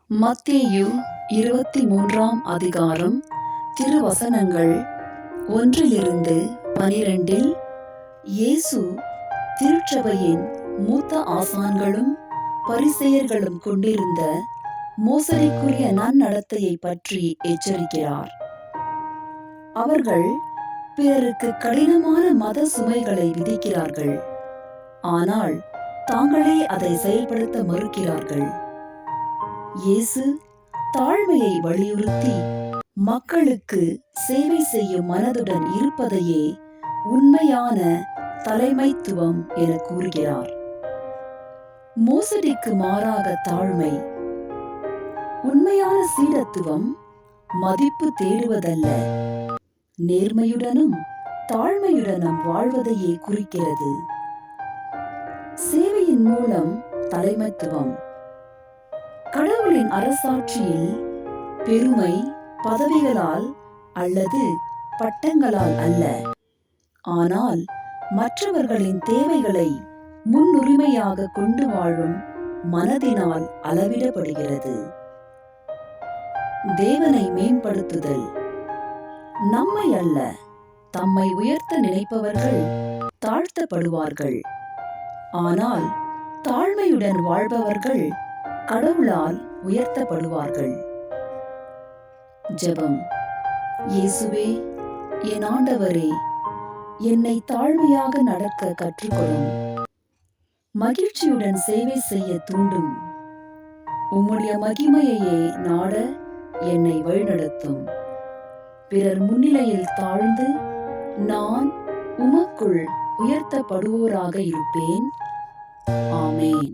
மத்தேயு 23ஆம் அதிகாரம் திருவசனங்கள் 1-12. இயேசு திருச்சபையின் மூத்த ஆசான்களும் பரிசேயர்களும் கொண்டிருந்த மோசடிக்குரிய நன்னடத்தையை பற்றி எச்சரிக்கிறார். அவர்கள் பிறருக்கு கடினமான மத சுமைகளை விதிக்கிறார்கள், ஆனால் தாங்களே அதை செயல்படுத்த மறுக்கிறார்கள். இயேசு தாழ்மையை வலியுறுத்தி மக்களுக்கு சேவை செய்யும் மனதுடன் இருப்பதையே உண்மையான தலைமைத்துவம் என கூறுகிறார். மோசடிக்கு மாறாக தாழ்மை. உண்மையான சீடத்துவம் மதிப்பு தேடுவதல்ல, நேர்மையுடனும் தாழ்மையுடனும் வாழ்வதையே குறிக்கிறது. சேவையின் மூலம் தலைமைத்துவம். கடவுளின் அரசாட்சியில் பெருமை பதவிகளால் அல்லது பட்டங்களால் அல்ல, ஆனால் மற்றவர்களின் தேவைகளை முன்னுரிமையாக கொண்டு வாழும் மனதினால் அளவிடப்படுகிறது. தேவனை மேம்படுத்துதல். நம்மை அல்ல, தம்மை உயர்த்த நினைப்பவர்கள் தாழ்த்தப்படுவார்கள், ஆனால் தாழ்மையுடன் வாழ்பவர்கள் கடவுளால் உயர்த்தப்படுவார்கள். ஜெபம். இயேசுவே, என் ஆண்டவரே, என்னை தாழ்மையாக நடக்க கற்றுக்கொடும். மகிழ்ச்சியுடன் சேவை செய்ய தூண்டும். உம்முடைய மகிமையையே நாட என்னை வழிநடத்தும். பிறர் முன்னிலையில் தாழ்ந்து நான் உமக்குள் உயர்த்தப்படுவோராக இருப்பேன். ஆமென்.